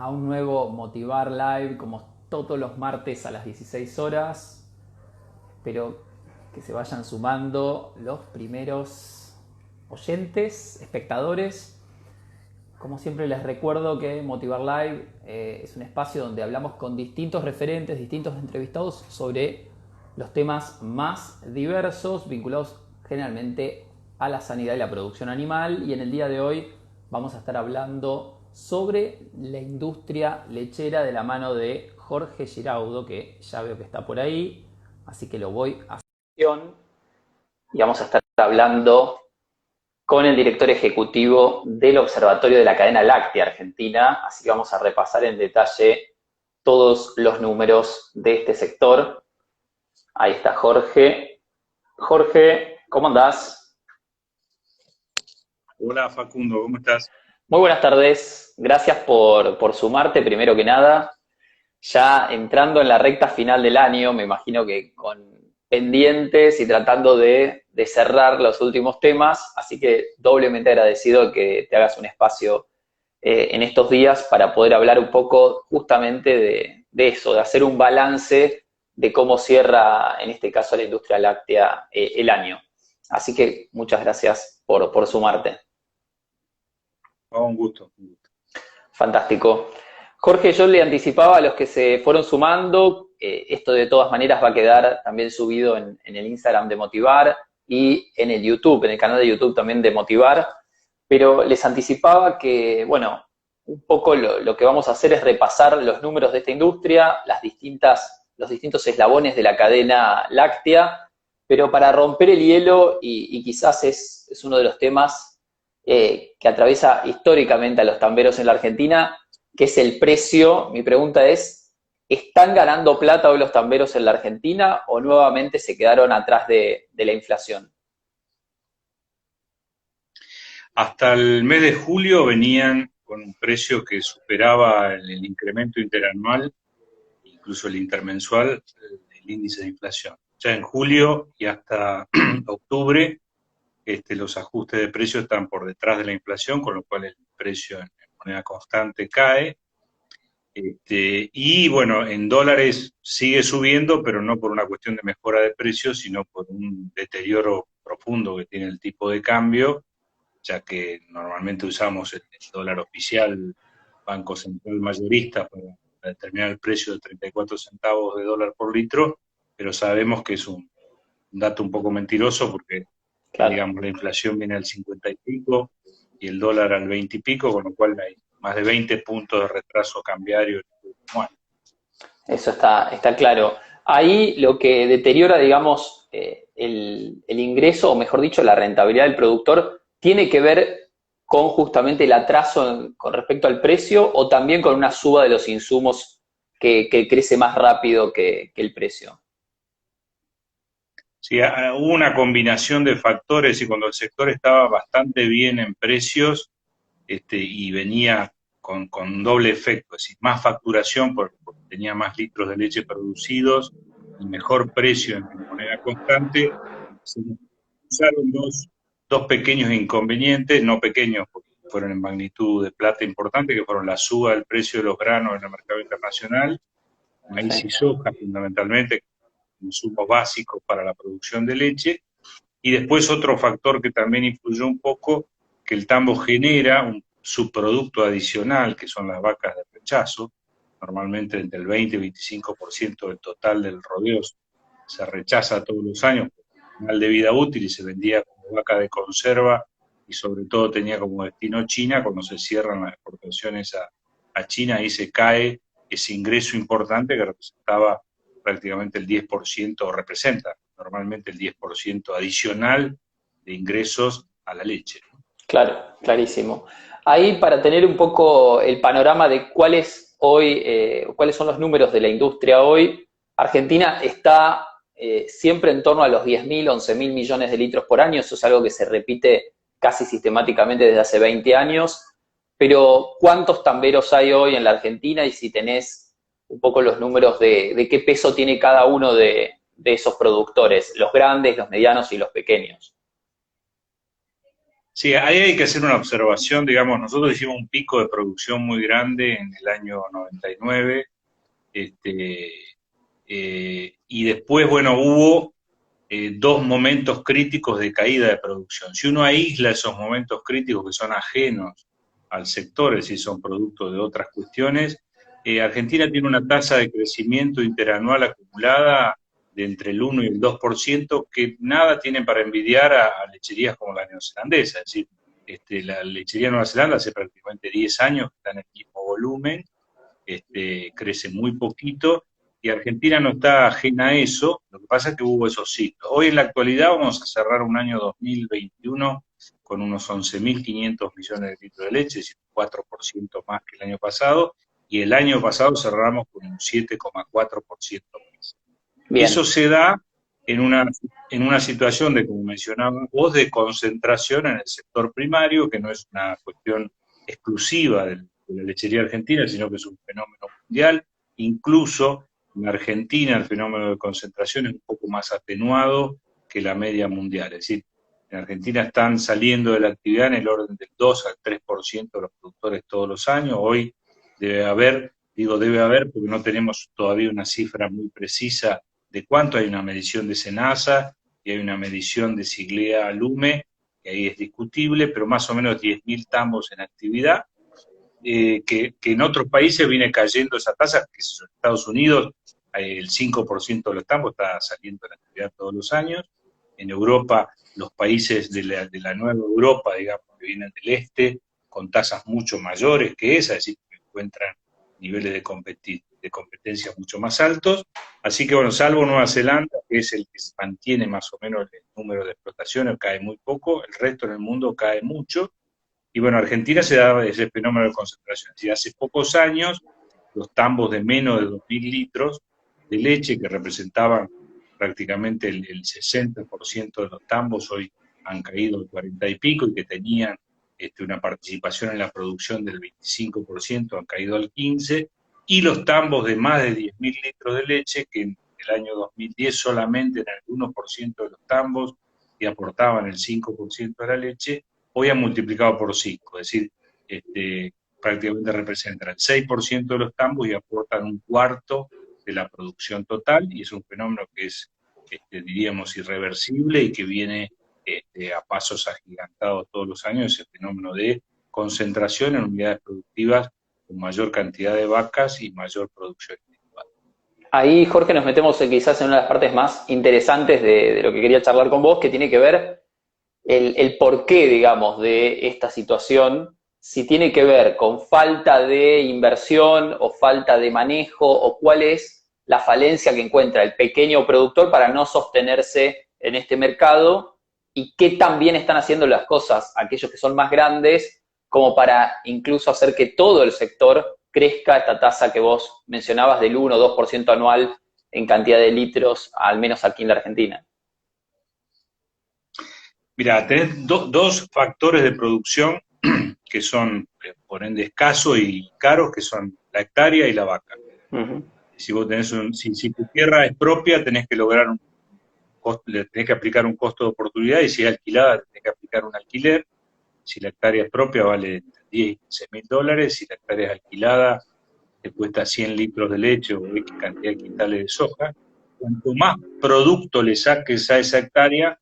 a un nuevo Motivar Live, como todos los martes a las 16 horas. Espero que se vayan sumando los primeros oyentes, espectadores. Como siempre les recuerdo que Motivar Live es un espacio donde hablamos con distintos referentes, distintos entrevistados sobre los temas más diversos vinculados generalmente a la sanidad y la producción animal. Y en el día de hoy vamos a estar hablando sobre la industria lechera de la mano de Jorge Giraudo, que ya veo que está por ahí, así que lo voy a sesión y vamos a estar hablando con el director ejecutivo del Observatorio de la Cadena Láctea Argentina, así que vamos a repasar en detalle todos los números de este sector. Ahí está Jorge. Jorge, ¿cómo andás? Hola Facundo, ¿cómo estás? Muy buenas tardes, gracias por sumarte primero que nada. Ya entrando en la recta final del año, me imagino que con pendientes y tratando de cerrar los últimos temas, así que doblemente agradecido que te hagas un espacio en estos días para poder hablar un poco justamente de eso, de hacer un balance de cómo cierra, en este caso, la industria láctea el año. Así que muchas gracias por sumarte. Oh, un gusto, un gusto. Fantástico. Jorge, yo le anticipaba a los que se fueron sumando, esto de todas maneras va a quedar también subido en el Instagram de Motivar y en el YouTube, en el canal de YouTube también de Motivar, pero les anticipaba que, bueno, un poco lo que vamos a hacer es repasar los números de esta industria, los distintos eslabones de la cadena láctea, pero para romper el hielo, y quizás es uno de los temas que atraviesa históricamente a los tamberos en la Argentina, que es el precio. Mi pregunta es, ¿están ganando plata hoy los tamberos en la Argentina o nuevamente se quedaron atrás de la inflación? Hasta el mes de julio venían con un precio que superaba el incremento interanual, incluso el intermensual, el índice de inflación. Ya en julio y hasta octubre, los ajustes de precios están por detrás de la inflación, con lo cual el precio en moneda constante cae. Y bueno, en dólares sigue subiendo, pero no por una cuestión de mejora de precios, sino por un deterioro profundo que tiene el tipo de cambio, ya que normalmente usamos el dólar oficial, Banco Central mayorista, para determinar el precio de 34 centavos de dólar por litro, pero sabemos que es un dato un poco mentiroso porque, Claro, digamos, la inflación viene al 50 y pico y el dólar al 20 y pico, con lo cual hay más de 20 puntos de retraso cambiario en el último año. eso está claro. Ahí lo que deteriora, digamos, el ingreso, o mejor dicho, la rentabilidad del productor, tiene que ver con justamente el atraso con respecto al precio o también con una suba de los insumos que crece más rápido que el precio. Sí, hubo una combinación de factores y cuando el sector estaba bastante bien en precios y venía con un doble efecto, es decir, más facturación porque tenía más litros de leche producidos y mejor precio en moneda constante, se usaron dos pequeños inconvenientes, no pequeños porque fueron en magnitud de plata importante, que fueron la suba del precio de los granos en el mercado internacional, maíz Sí. y soja fundamentalmente, insumos básicos para la producción de leche, y después otro factor que también influyó un poco, que el tambo genera un subproducto adicional, que son las vacas de rechazo, normalmente entre el 20 y 25% del total del rodeo se rechaza todos los años por final de vida útil y se vendía como vaca de conserva y sobre todo tenía como destino China. Cuando se cierran las exportaciones a China, ahí se cae ese ingreso importante que representaba prácticamente el 10%, o representa normalmente el 10% adicional de ingresos a la leche. Claro, clarísimo. Ahí para tener un poco el panorama de cuáles hoy, cuáles son los números de la industria hoy, Argentina está siempre en torno a los 10.000, 11.000 millones de litros por año, eso es algo que se repite casi sistemáticamente desde hace 20 años, pero ¿cuántos tamberos hay hoy en la Argentina? Y si tenés un poco los números de qué peso tiene cada uno de esos productores, los grandes, los medianos y los pequeños. Sí, ahí hay que hacer una observación, digamos, nosotros hicimos un pico de producción muy grande en el año 99, este, y después, bueno, hubo dos momentos críticos de caída de producción. Si uno aísla esos momentos críticos que son ajenos al sector, es decir, son producto de otras cuestiones, Argentina tiene una tasa de crecimiento interanual acumulada de entre el 1 y el 2%, que nada tienen para envidiar a lecherías como la neozelandesa. Es decir, la lechería de Nueva Zelanda hace prácticamente 10 años que está en el mismo volumen, crece muy poquito, y Argentina no está ajena a eso. Lo que pasa es que hubo esos ciclos. Hoy en la actualidad vamos a cerrar un año 2021 con unos 11.500 millones de litros de leche, es decir, un 4% más que el año pasado, y el año pasado cerramos con un 7,4% más. Bien, Eso se da en una situación de, como mencionabas vos, de concentración en el sector primario, que no es una cuestión exclusiva de la lechería argentina, sino que es un fenómeno mundial. Incluso en Argentina el fenómeno de concentración es un poco más atenuado que la media mundial. Es decir, en Argentina están saliendo de la actividad en el orden del 2 al 3% de los productores todos los años. Hoy debe haber, digo debe haber porque no tenemos todavía una cifra muy precisa de cuánto. Hay una medición de SENASA y hay una medición de Siglea Lume, que ahí es discutible, pero más o menos 10.000 tambos en actividad, que en otros países viene cayendo esa tasa, que en Estados Unidos el 5% de los tambos está saliendo en actividad todos los años. En Europa, los países de la nueva Europa, digamos, que vienen del este, con tasas mucho mayores que esa, es decir, que encuentran niveles de competencia mucho más altos. Así que, bueno, salvo Nueva Zelanda, que es el que mantiene más o menos el número de explotaciones, cae muy poco, el resto del mundo cae mucho. Y bueno, Argentina se da ese fenómeno de concentración. Si hace pocos años, los tambos de menos de 2.000 litros de leche, que representaban prácticamente el 60% de los tambos, hoy han caído al 40 y pico, y que tenían una participación en la producción del 25%, han caído al 15%, y los tambos de más de 10.000 litros de leche, que en el año 2010 solamente eran el 1% de los tambos y aportaban el 5% de la leche, hoy han multiplicado por 5, es decir, prácticamente representan el 6% de los tambos y aportan un cuarto de la producción total, y es un fenómeno que es, diríamos, irreversible y que viene a pasos agigantados todos los años, ese fenómeno de concentración en unidades productivas con mayor cantidad de vacas y mayor producción individual. ahí Jorge nos metemos quizás en una de las partes más interesantes de lo que quería charlar con vos, que tiene que ver el porqué, digamos, de esta situación, si tiene que ver con falta de inversión o falta de manejo, o cuál es la falencia que encuentra el pequeño productor para no sostenerse en este mercado, y qué tan bien están haciendo las cosas aquellos que son más grandes como para incluso hacer que todo el sector crezca esta tasa que vos mencionabas del 1 o 2% anual en cantidad de litros, al menos aquí en la Argentina. Mira, tenés dos factores de producción que son, por ende, escasos y caros, que son la hectárea y la vaca. Uh-huh. Si vos tenés si tu tierra es propia, tenés que lograr le tenés que aplicar un costo de oportunidad, y si es alquilada, tenés que aplicar un alquiler. Si la hectárea es propia, vale entre 10 y 15.000 dólares. Si la hectárea es alquilada, te cuesta 100 litros de leche o X cantidad de quintales de soja. Cuanto más producto le saques a esa hectárea,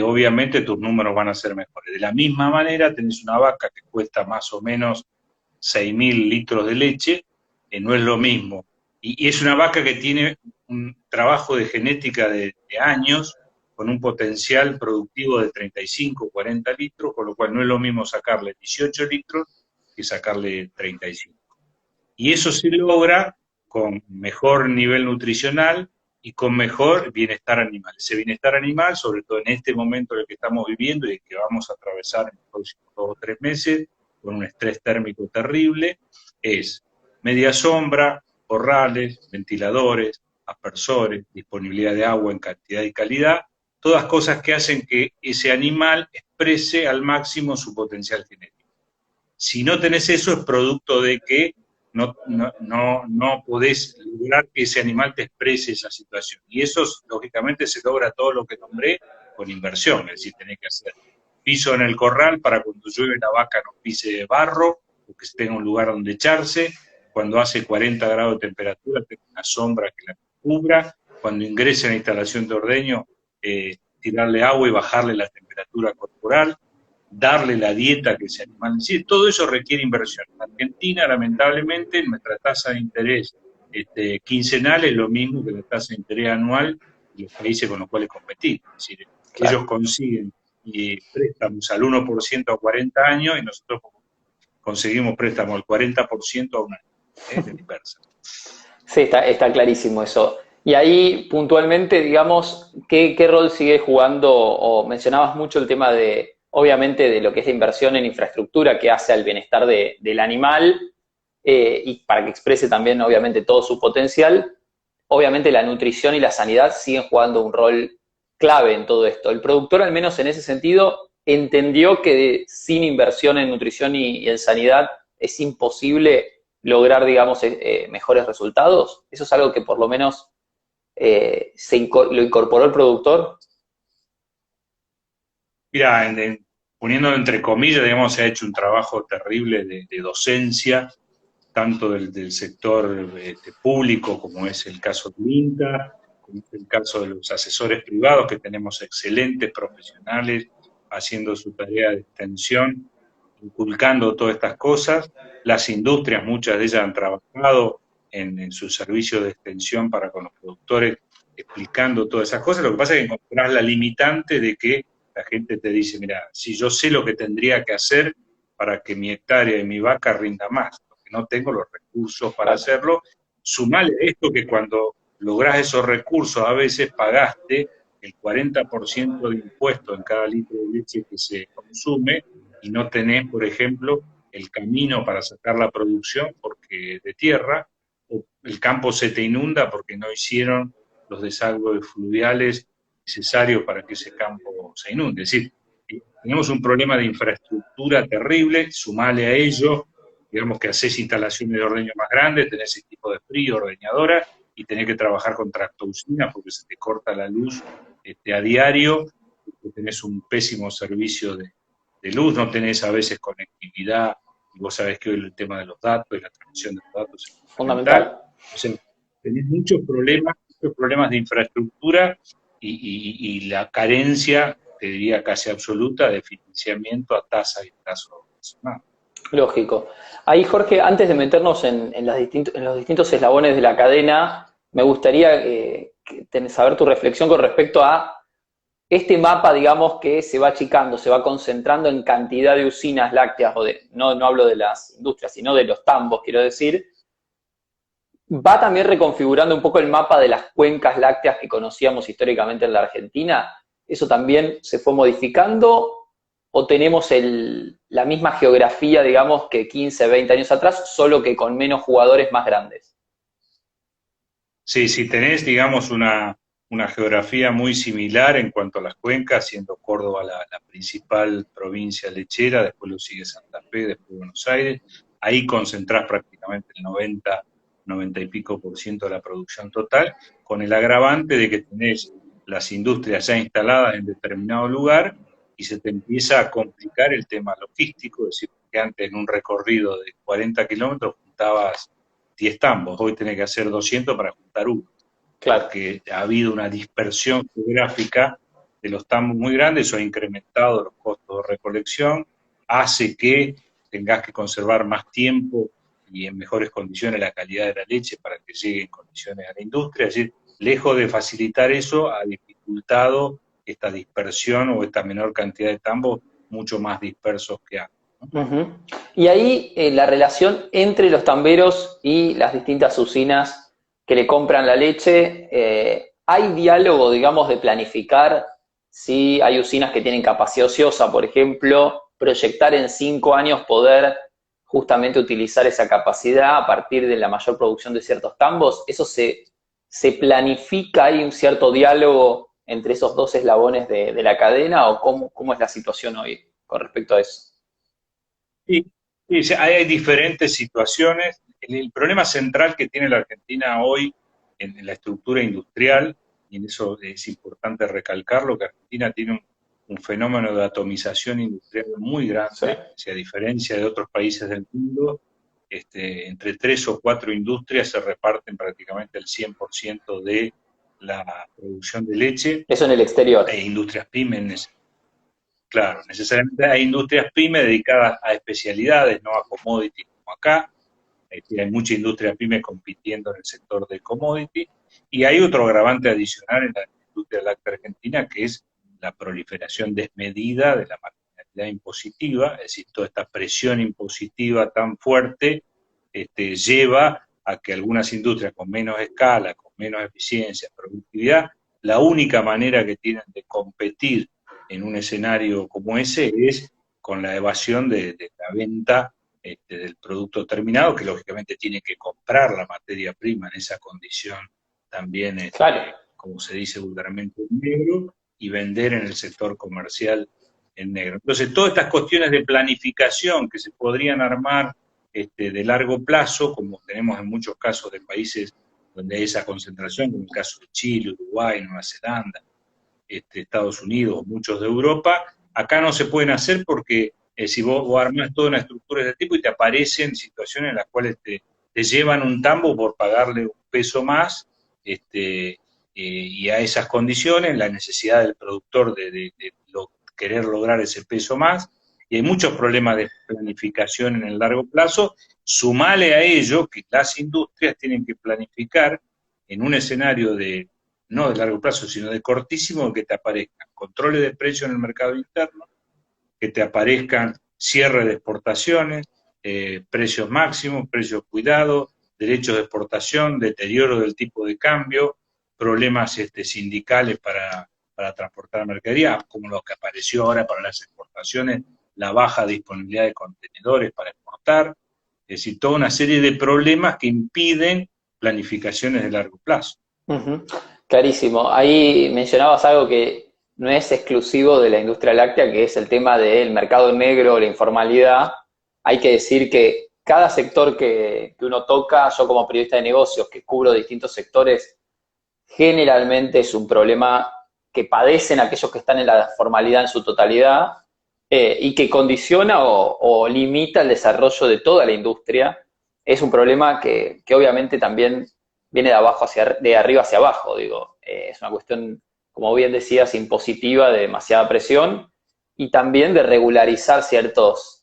obviamente tus números van a ser mejores. De la misma manera, tenés una vaca que cuesta más o menos 6.000 litros de leche, no es lo mismo. Y es una vaca que tiene un trabajo de genética de años, con un potencial productivo de 35, 40 litros, con lo cual no es lo mismo sacarle 18 litros que sacarle 35. Y eso se logra con mejor nivel nutricional y con mejor bienestar animal. Ese bienestar animal, sobre todo en este momento en el que estamos viviendo y que vamos a atravesar en los próximos 2 o 3 meses, con un estrés térmico terrible, es media sombra, corrales, ventiladores, aspersores, disponibilidad de agua en cantidad y calidad, todas cosas que hacen que ese animal exprese al máximo su potencial genético. Si no tenés eso, es producto de que no podés lograr que ese animal te exprese esa situación. Y eso, lógicamente, se logra todo lo que nombré con inversión, es decir, tenés que hacer piso en el corral para cuando llueve la vaca no pise barro, o que tenga un lugar donde echarse, cuando hace 40 grados de temperatura tenga una sombra que la cubra, cuando ingrese a la instalación de ordeño, tirarle agua y bajarle la temperatura corporal, darle la dieta que ese animal necesita. Todo eso requiere inversión. En Argentina, lamentablemente, nuestra tasa de interés quincenal es lo mismo que la tasa de interés anual de los países con los cuales competimos. Es decir, Claro. ellos consiguen préstamos al 1% a 40 años y nosotros conseguimos préstamos al 40% a un año, de inversa. Sí, está clarísimo eso. Y ahí, puntualmente, digamos, ¿qué rol sigue jugando? O mencionabas mucho el tema de, obviamente, de lo que es la inversión en infraestructura que hace al bienestar del animal, y para que exprese también, obviamente, todo su potencial. Obviamente, la nutrición y la sanidad siguen jugando un rol clave en todo esto. El productor, al menos en ese sentido, entendió que sin inversión en nutrición y en sanidad es imposible lograr, digamos, mejores resultados. Eso es algo que por lo menos lo incorporó el productor. Mira, poniéndolo entre comillas, digamos, se ha hecho un trabajo terrible de docencia, tanto del sector público, como es el caso del INTA, como es el caso de los asesores privados, que tenemos excelentes profesionales haciendo su tarea de extensión, inculcando todas estas cosas. Las industrias, muchas de ellas han trabajado en sus servicios de extensión para con los productores, explicando todas esas cosas. Lo que pasa es que encontrás la limitante de que la gente te dice, mira, si yo sé lo que tendría que hacer para que mi hectárea y mi vaca rinda más, porque no tengo los recursos para hacerlo, sumale esto que cuando lográs esos recursos a veces pagaste el 40% de impuesto en cada litro de leche que se consume y no tenés, por ejemplo, el camino para sacar la producción porque de tierra, o el campo se te inunda porque no hicieron los desagües fluviales necesarios para que ese campo se inunde. Es decir, tenemos un problema de infraestructura terrible, sumale a ello, digamos que haces instalaciones de ordeño más grandes, tenés equipo de frío, ordeñadora, y tenés que trabajar con tractoucina porque se te corta la luz a diario, tenés un pésimo servicio de luz, no tenés a veces conectividad, y vos sabés que hoy el tema de los datos y la transmisión de los datos es fundamental. O sea, tenés muchos problemas de infraestructura y la carencia, te diría casi absoluta, de financiamiento a tasa y plazo razonable. Lógico. Ahí, Jorge, antes de meternos en los distintos eslabones de la cadena, me gustaría saber tu reflexión con respecto a este mapa, digamos, que se va achicando, se va concentrando en cantidad de usinas lácteas, no hablo de las industrias, sino de los tambos, quiero decir, va también reconfigurando un poco el mapa de las cuencas lácteas que conocíamos históricamente en la Argentina. ¿Eso también se fue modificando o tenemos la misma geografía, digamos, que 15, 20 años atrás, solo que con menos jugadores más grandes? Sí, si tenés, digamos, una geografía muy similar en cuanto a las cuencas, siendo Córdoba la principal provincia lechera, después lo sigue Santa Fe, después Buenos Aires, ahí concentrás prácticamente el 90 y pico por ciento de la producción total, con el agravante de que tenés las industrias ya instaladas en determinado lugar y se te empieza a complicar el tema logístico, es decir, que antes en un recorrido de 40 kilómetros juntabas 10 tambos, hoy tenés que hacer 200 para juntar uno, Claro. porque ha habido una dispersión geográfica de los tambos muy grandes, eso ha incrementado los costos de recolección, hace que tengas que conservar más tiempo y en mejores condiciones la calidad de la leche para que llegue en condiciones a la industria. Es decir, lejos de facilitar eso, ha dificultado esta dispersión o esta menor cantidad de tambos mucho más dispersos que antes, ¿no? Uh-huh. Y ahí la relación entre los tamberos y las distintas usinas que le compran la leche, ¿hay diálogo, digamos, de planificar si hay usinas que tienen capacidad ociosa, por ejemplo, proyectar en 5 años poder justamente utilizar esa capacidad a partir de la mayor producción de ciertos tambos? ¿Eso se planifica? ¿Hay un cierto diálogo entre esos dos eslabones de la cadena o cómo es la situación hoy con respecto a eso? Sí, sí, hay diferentes situaciones. El problema central que tiene la Argentina hoy en la estructura industrial, y en eso es importante recalcarlo, que Argentina tiene un fenómeno de atomización industrial muy grande, Sí. si a diferencia de otros países del mundo, entre 3 o 4 industrias se reparten prácticamente el 100% de la producción de leche, Eso en el exterior. industrias pymes. Claro, necesariamente hay industrias pymes dedicadas a especialidades, no a commodities como acá. Hay mucha industria pyme compitiendo en el sector de commodity. Y hay otro agravante adicional en la industria láctea argentina, que es la proliferación desmedida de la marginalidad impositiva, es decir, toda esta presión impositiva tan fuerte lleva a que algunas industrias con menos escala, con menos eficiencia, productividad, la única manera que tienen de competir en un escenario como ese es con la evasión de la venta del producto terminado, que lógicamente tiene que comprar la materia prima en esa condición también, Claro. como se dice vulgarmente, en negro, y vender en el sector comercial en negro. Entonces, todas estas cuestiones de planificación que se podrían armar de largo plazo, como tenemos en muchos casos de países donde hay esa concentración, como el caso de Chile, Uruguay, Nueva Zelanda, Estados Unidos, muchos de Europa, acá no se pueden hacer porque si vos armás toda una estructura de este tipo y te aparecen situaciones en las cuales te llevan un tambo por pagarle un peso más, y a esas condiciones, la necesidad del productor de querer lograr ese peso más, y hay muchos problemas de planificación en el largo plazo. Sumale a ello que las industrias tienen que planificar en un escenario no de largo plazo, sino de cortísimo, que te aparezcan controles de precios en el mercado interno, que te aparezcan cierre de exportaciones, precios máximos, precios cuidados, derechos de exportación, deterioro del tipo de cambio, problemas sindicales para transportar mercadería, como lo que apareció ahora para las exportaciones, la baja disponibilidad de contenedores para exportar, es decir, toda una serie de problemas que impiden planificaciones de largo plazo. Uh-huh. Clarísimo. Ahí mencionabas algo que no es exclusivo de la industria láctea, que es el tema del mercado negro, la informalidad. Hay que decir que cada sector que uno toca, yo como periodista de negocios que cubro distintos sectores, generalmente es un problema que padecen aquellos que están en la formalidad en su totalidad, y que condiciona o limita el desarrollo de toda la industria. Es un problema que obviamente también viene de arriba hacia abajo, digo. Es una cuestión, como bien decías, impositiva, de demasiada presión, y también de regularizar ciertos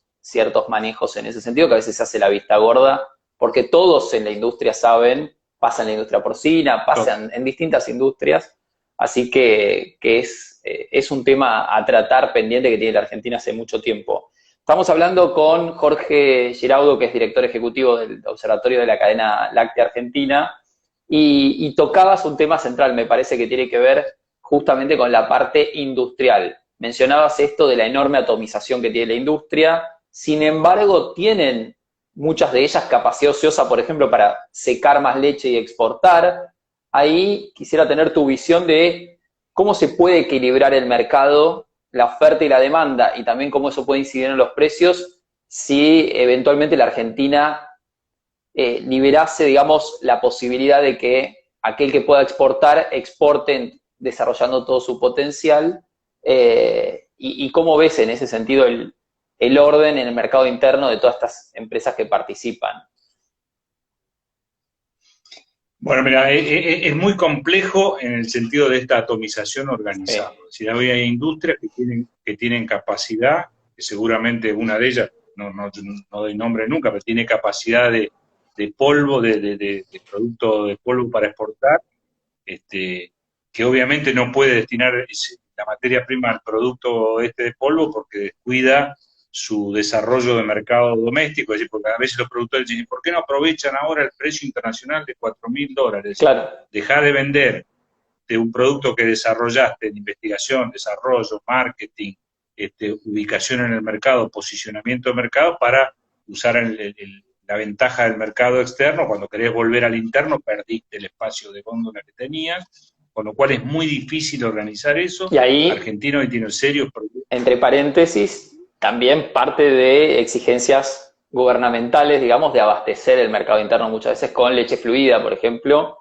manejos en ese sentido, que a veces se hace la vista gorda, porque todos en la industria saben, pasa en la industria porcina, pasa en distintas industrias, así que es un tema a tratar pendiente que tiene la Argentina hace mucho tiempo. Estamos hablando con Jorge Giraudo, que es director ejecutivo del Observatorio de la Cadena Láctea Argentina, y tocabas un tema central, me parece que tiene que ver justamente con la parte industrial. Mencionabas esto de la enorme atomización que tiene la industria, sin embargo tienen muchas de ellas capacidad ociosa, por ejemplo, para secar más leche y exportar. Ahí quisiera tener tu visión de cómo se puede equilibrar el mercado, la oferta y la demanda, y también cómo eso puede incidir en los precios si eventualmente la Argentina liberase, digamos, la posibilidad de que aquel que pueda exportar, exporte desarrollando todo su potencial, y cómo ves en ese sentido el orden en el mercado interno de todas estas empresas que participan. Bueno, mira, es muy complejo en el sentido de esta atomización organizada. Es decir, hoy hay industrias que tienen capacidad, que seguramente una de ellas, no doy nombre nunca, pero tiene capacidad de polvo, de producto de polvo para exportar, que obviamente no puede destinar la materia prima al producto de polvo porque descuida su desarrollo de mercado doméstico, es decir, porque a veces los productores dicen, ¿por qué no aprovechan ahora el precio internacional de $4.000? Claro. Deja de vender de un producto que desarrollaste en investigación, desarrollo, marketing, ubicación en el mercado, posicionamiento de mercado, para usar la ventaja del mercado externo. Cuando querés volver al interno, perdiste el espacio de góndola que tenías, con lo cual es muy difícil organizar eso. Y ahí, Argentina hoy tiene serios problemas. Entre paréntesis, también parte de exigencias gubernamentales, digamos, de abastecer el mercado interno muchas veces con leche fluida, por ejemplo.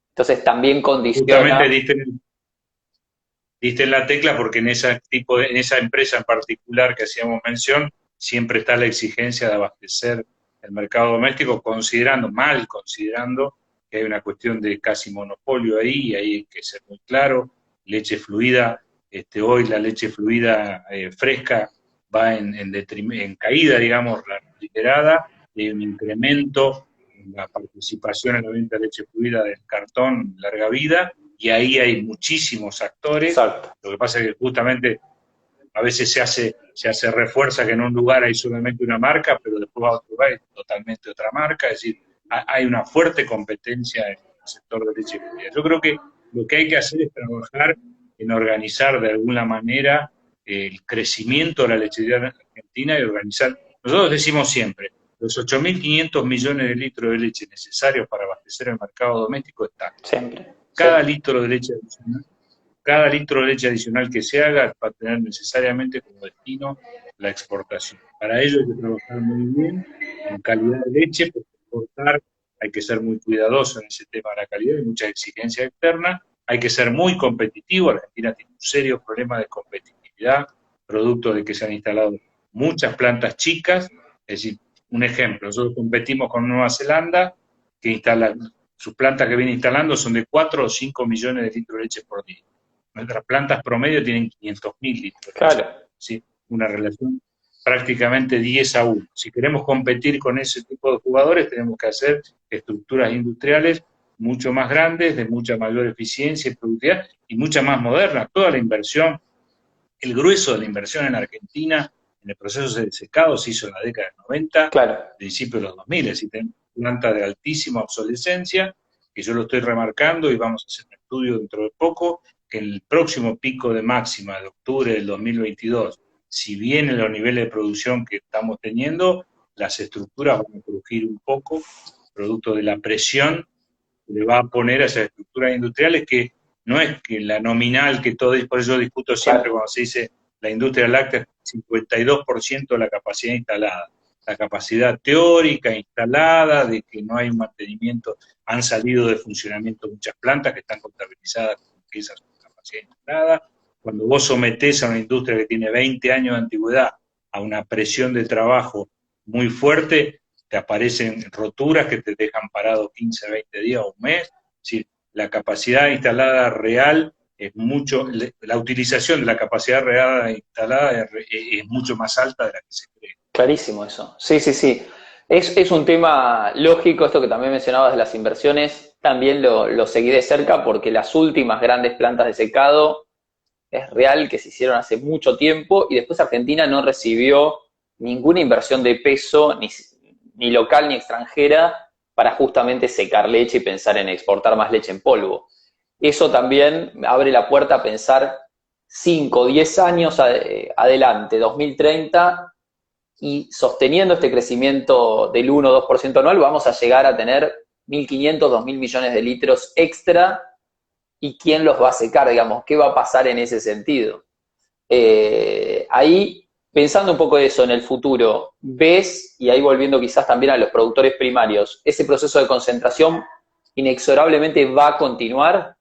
Entonces también condiciona. Justamente diste en la tecla porque en en esa empresa en particular que hacíamos mención, siempre está la exigencia de abastecer el mercado doméstico, mal considerando que hay una cuestión de casi monopolio ahí, y ahí hay que ser muy claro. Leche fluida, hoy la leche fluida fresca va en caída, digamos, la refrigerada, hay un incremento en la participación en la venta de leche fluida del cartón larga vida, y ahí hay muchísimos actores. Exacto. Lo que pasa es que justamente a veces se hace refuerza que en un lugar hay solamente una marca, pero después va a otro lugar y totalmente otra marca. Es decir, hay una fuerte competencia en el sector de leche fluida. Yo creo que lo que hay que hacer es trabajar en organizar de alguna manera el crecimiento de la lechería argentina y organizar. Nosotros decimos siempre, los 8.500 millones de litros de leche necesarios para abastecer el mercado doméstico están. Siempre. Cada litro de leche adicional Cada litro de leche adicional que se haga va a tener necesariamente como destino la exportación. Para ello hay que trabajar muy bien en calidad de leche, porque exportar hay que ser muy cuidadoso en ese tema de la calidad, hay mucha exigencia externa, hay que ser muy competitivo. Argentina tiene un serio problema de competitividad, producto de que se han instalado muchas plantas chicas. Es decir, un ejemplo, nosotros competimos con Nueva Zelanda, que instala, sus plantas que viene instalando son de 4 o 5 millones de litros de leche por día. Nuestras plantas promedio tienen 500.000 litros. Claro. ¿Sí? Una relación prácticamente 10-1. Si queremos competir con ese tipo de jugadores, tenemos que hacer estructuras industriales mucho más grandes, de mucha mayor eficiencia y productividad, y mucha más modernas. Toda la inversión, el grueso de la inversión en Argentina, en el proceso de secado, se hizo en la década del 90, Claro. principios de los 2000, es decir, tenemos plantas de altísima obsolescencia, que yo lo estoy remarcando, y vamos a hacer un estudio dentro de poco, que el próximo pico de máxima de octubre del 2022, si bien en los niveles de producción que estamos teniendo, las estructuras van a crujir un poco, producto de la presión que le va a poner a esas estructuras industriales, que no es que la nominal, que todo, por eso yo discuto siempre cuando se dice la industria láctea es 52% de la capacidad instalada. La capacidad teórica instalada de que no hay un mantenimiento, han salido de funcionamiento muchas plantas que están contabilizadas como que esas son capacidad instalada. Cuando vos sometés a una industria que tiene 20 años de antigüedad a una presión de trabajo muy fuerte, te aparecen roturas que te dejan parado 15, 20 días o un mes. Es decir, la capacidad instalada real es mucho, la utilización de la capacidad real instalada es mucho más alta de la que se cree. Clarísimo eso. Sí, sí, sí. Es un tema lógico, esto que también mencionabas de las inversiones, también lo seguí de cerca porque las últimas grandes plantas de secado es real que se hicieron hace mucho tiempo y después Argentina no recibió ninguna inversión de peso, ni local ni extranjera, para justamente secar leche y pensar en exportar más leche en polvo. Eso también abre la puerta a pensar 5 o 10 años adelante, 2030, y sosteniendo este crecimiento del 1 o 2% anual, vamos a llegar a tener 1.500, 2.000 millones de litros extra. ¿Y quién los va a secar? Digamos, ¿qué va a pasar en ese sentido? Ahí, pensando un poco de eso en el futuro, ¿ves, y ahí volviendo quizás también a los productores primarios, ese proceso de concentración inexorablemente va a continuar?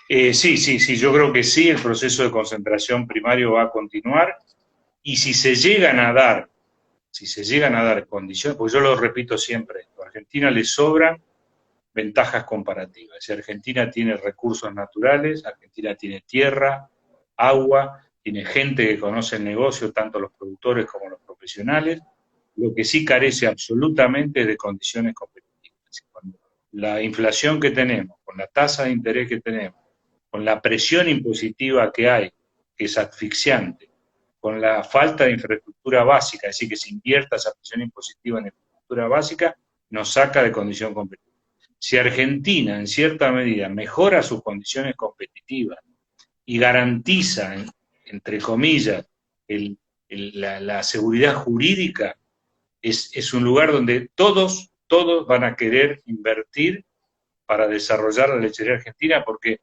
Sí, yo creo que sí, el proceso de concentración primario va a continuar, y si se llegan a dar condiciones, porque yo lo repito siempre, a Argentina le sobran ventajas comparativas. Si Argentina tiene recursos naturales, Argentina tiene tierra, agua, tiene gente que conoce el negocio, tanto los productores como los profesionales. Lo que sí carece absolutamente es de condiciones competitivas. Con la inflación que tenemos, con la tasa de interés que tenemos, con la presión impositiva que hay, que es asfixiante, con la falta de infraestructura básica, es decir, que se invierta esa presión impositiva en infraestructura básica, nos saca de condición competitiva. Si Argentina, en cierta medida, mejora sus condiciones competitivas y garantiza, entre comillas, la seguridad jurídica, es un lugar donde todos van a querer invertir para desarrollar la lechería argentina, porque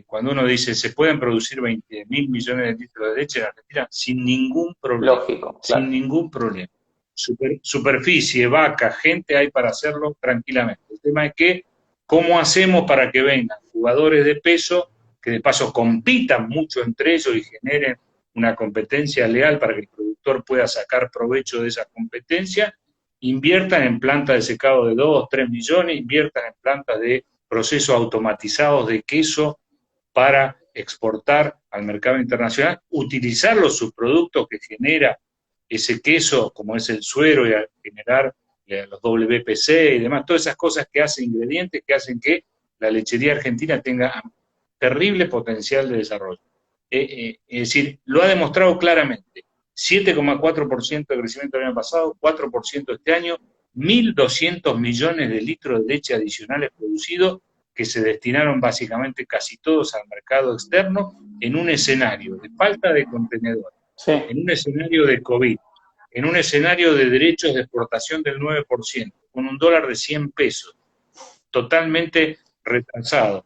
cuando uno dice se pueden producir 20.000 millones de litros de leche en Argentina sin ningún problema. Lógico, claro. Sin ningún problema. Superficie, vaca, gente hay para hacerlo tranquilamente. El tema es que ¿Cómo hacemos para que vengan jugadores de peso que de paso compitan mucho entre ellos y generen una competencia leal para que el productor pueda sacar provecho de esa competencia? Inviertan en plantas de secado de 2, 3 millones, inviertan en plantas de procesos automatizados de queso para exportar al mercado internacional, utilizar los subproductos que genera ese queso, como es el suero, y a generar los WPC y demás, todas esas cosas que hacen ingredientes que hacen que la lechería argentina tenga terrible potencial de desarrollo. Es decir, lo ha demostrado claramente. 7,4% de crecimiento el año pasado, 4% este año, 1.200 millones de litros de leche adicionales producidos que se destinaron básicamente casi todos al mercado externo en un escenario de falta de contenedor, Sí. en un escenario de COVID, en un escenario de derechos de exportación del 9%, con un dólar de 100 pesos, totalmente retrasado.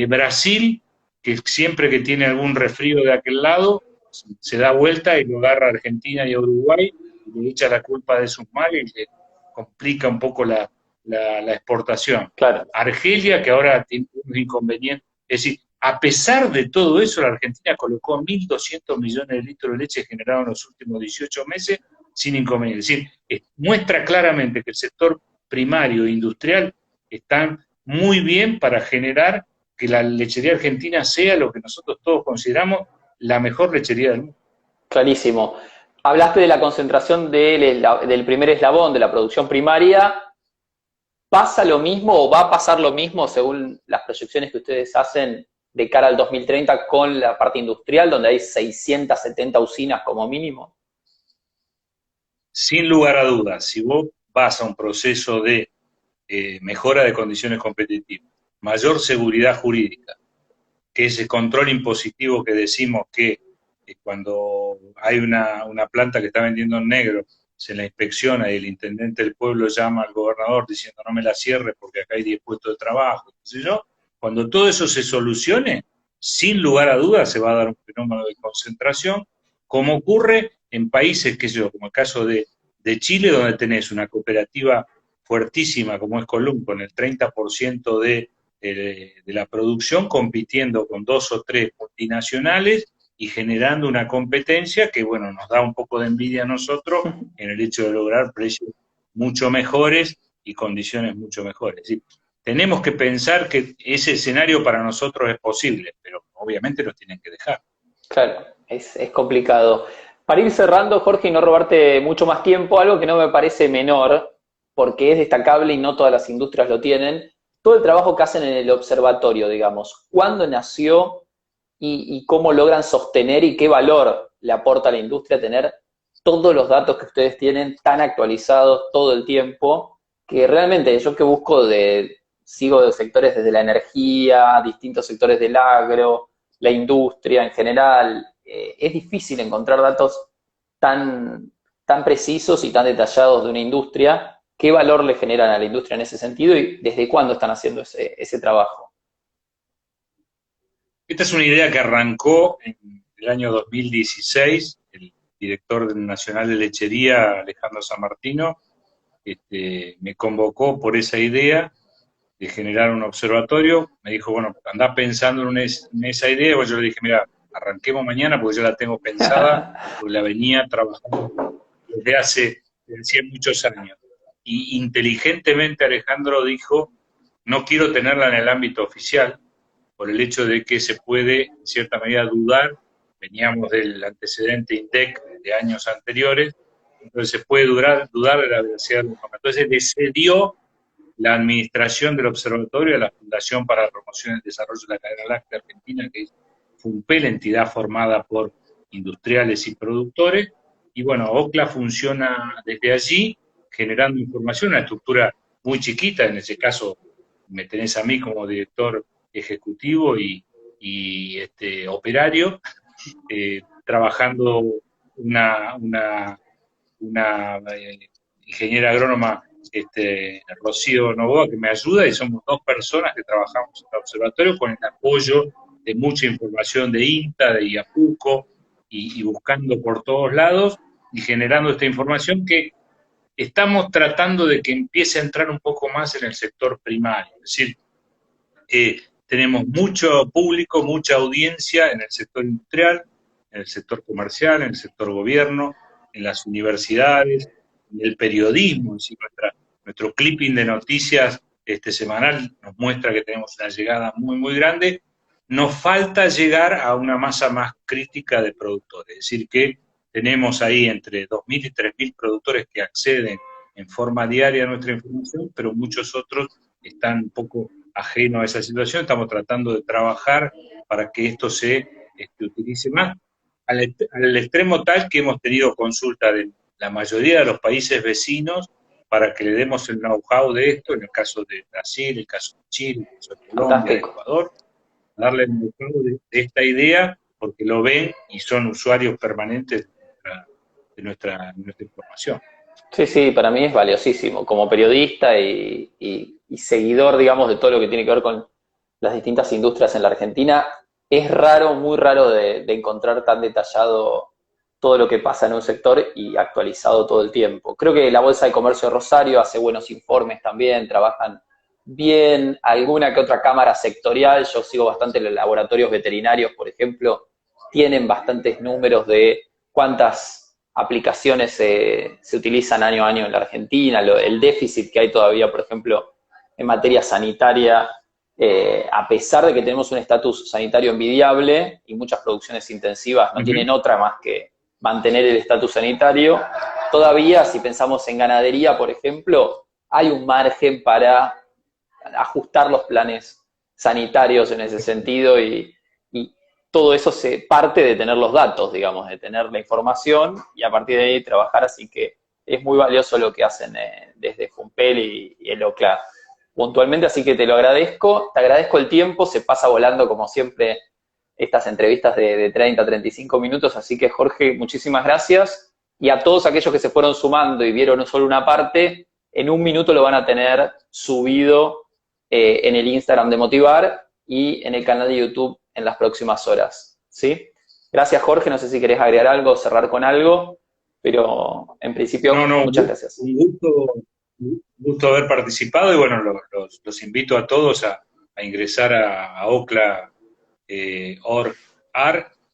Brasil, que siempre que tiene algún resfrío de aquel lado, se da vuelta y lo agarra a Argentina y a Uruguay, y le echa la culpa de sus males y le complica un poco la exportación. Claro. Argelia, que ahora tiene un inconveniente, es decir, a pesar de todo eso, la Argentina colocó 1.200 millones de litros de leche generados en los últimos 18 meses sin inconveniente. Es decir, muestra claramente que el sector primario e industrial están muy bien para generar que la lechería argentina sea lo que nosotros todos consideramos la mejor lechería del mundo. Clarísimo. Hablaste de la concentración del primer eslabón, de la producción primaria. ¿Pasa lo mismo o va a pasar lo mismo según las proyecciones que ustedes hacen de cara al 2030 con la parte industrial, donde hay 670 usinas como mínimo? Sin lugar a dudas, si vos vas a un proceso de mejora de condiciones competitivas, mayor seguridad jurídica, que ese control impositivo que decimos que cuando hay una planta que está vendiendo en negro, se la inspecciona y el intendente del pueblo llama al gobernador diciendo no me la cierre porque acá hay 10 puestos de trabajo, qué sé yo. Cuando todo eso se solucione, sin lugar a dudas se va a dar un fenómeno de concentración, como ocurre en países, qué sé yo, como el caso de Chile, donde tenés una cooperativa fuertísima como es Column, con el 30% de la producción, compitiendo con 2 o 3 multinacionales y generando una competencia que, bueno, nos da un poco de envidia a nosotros en el hecho de lograr precios mucho mejores y condiciones mucho mejores. Es decir, tenemos que pensar que ese escenario para nosotros es posible, pero obviamente nos tienen que dejar. Claro, es complicado. Para ir cerrando, Jorge, y no robarte mucho más tiempo, algo que no me parece menor, porque es destacable y no todas las industrias lo tienen, todo el trabajo que hacen en el observatorio, digamos. ¿Cuándo nació y cómo logran sostener y qué valor le aporta a la industria tener todos los datos que ustedes tienen tan actualizados todo el tiempo? Que realmente yo que sigo de sectores desde la energía, distintos sectores del agro, la industria en general, es difícil encontrar datos tan precisos y tan detallados de una industria. ¿Qué valor le generan a la industria en ese sentido y desde cuándo están haciendo ese trabajo? Esta es una idea que arrancó en el año 2016, el director nacional de lechería, Alejandro San Martino, me convocó por esa idea de generar un observatorio. Me dijo, bueno, andá pensando en esa idea. Pues yo le dije, mira, arranquemos mañana porque yo la tengo pensada, porque la venía trabajando desde hacía muchos años. Y inteligentemente Alejandro dijo, no quiero tenerla en el ámbito oficial, por el hecho de que se puede, en cierta medida, dudar. Veníamos del antecedente INDEC de años anteriores, entonces se puede dudar de la veracidad del informe. Entonces le cedió la administración del observatorio a la Fundación para la Promoción y el Desarrollo de la Cadena Láctea Argentina, que es FUNPE, la entidad formada por industriales y productores. Y bueno, OCLA funciona desde allí, generando información, una estructura muy chiquita, en ese caso me tenés a mí como director ejecutivo y operario, trabajando una ingeniera agrónoma, Rocío Novoa, que me ayuda, y somos 2 personas que trabajamos en el observatorio con el apoyo de mucha información de INTA, de IAPUCO, y buscando por todos lados y generando esta información que estamos tratando de que empiece a entrar un poco más en el sector primario. Es decir, tenemos mucho público, mucha audiencia en el sector industrial, en el sector comercial, en el sector gobierno, en las universidades, en el periodismo. Es decir, nuestro clipping de noticias semanal nos muestra que tenemos una llegada muy, muy grande. Nos falta llegar a una masa más crítica de productores. Es decir, que tenemos ahí entre 2.000 y 3.000 productores que acceden en forma diaria a nuestra información, pero muchos otros están un poco ajenos a esa situación. Estamos tratando de trabajar para que esto se utilice más, al extremo tal que hemos tenido consulta de la mayoría de los países vecinos para que le demos el know-how de esto, en el caso de Brasil, el caso de Chile, el caso de Colombia, de Ecuador, darle el know-how de esta idea, porque lo ven y son usuarios permanentes de nuestra información. Sí, sí, para mí es valiosísimo. Como periodista y seguidor, digamos, de todo lo que tiene que ver con las distintas industrias en la Argentina, es raro, muy raro de encontrar tan detallado todo lo que pasa en un sector y actualizado todo el tiempo. Creo que la Bolsa de Comercio de Rosario hace buenos informes también, trabajan bien, alguna que otra cámara sectorial, yo sigo bastante los laboratorios veterinarios, por ejemplo, tienen bastantes números de cuántas aplicaciones se utilizan año a año en la Argentina, el déficit que hay todavía, por ejemplo, en materia sanitaria, a pesar de que tenemos un estatus sanitario envidiable y muchas producciones intensivas no tienen otra más que mantener el estatus sanitario, todavía si pensamos en ganadería, por ejemplo, hay un margen para ajustar los planes sanitarios en ese sentido y todo eso se parte de tener los datos, digamos, de tener la información y a partir de ahí trabajar, así que es muy valioso lo que hacen desde Fumpel y el OCLA puntualmente, así que te lo agradezco, te agradezco el tiempo, se pasa volando como siempre estas entrevistas de 30, 35 minutos, así que Jorge, muchísimas gracias, y a todos aquellos que se fueron sumando y vieron solo una parte, en un minuto lo van a tener subido en el Instagram de Motivar y en el canal de YouTube en las próximas horas, ¿sí? Gracias, Jorge, no sé si querés agregar algo, cerrar con algo, pero en principio, muchas gracias. Un gusto haber participado y bueno, los invito a todos a ingresar a ocla.org,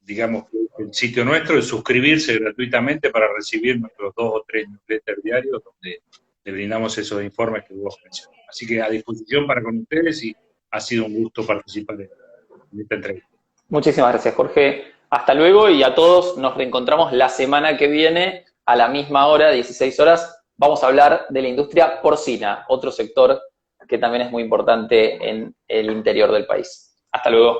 digamos, el sitio nuestro, y suscribirse gratuitamente para recibir nuestros 2 o 3 newsletters diarios donde le brindamos esos informes que vos mencionaste. Así que a disposición para con ustedes y ha sido un gusto participar en esta entrevista. Muchísimas gracias, Jorge. Hasta luego y a todos nos reencontramos la semana que viene a la misma hora, 16 horas. Vamos a hablar de la industria porcina, otro sector que también es muy importante en el interior del país. Hasta luego.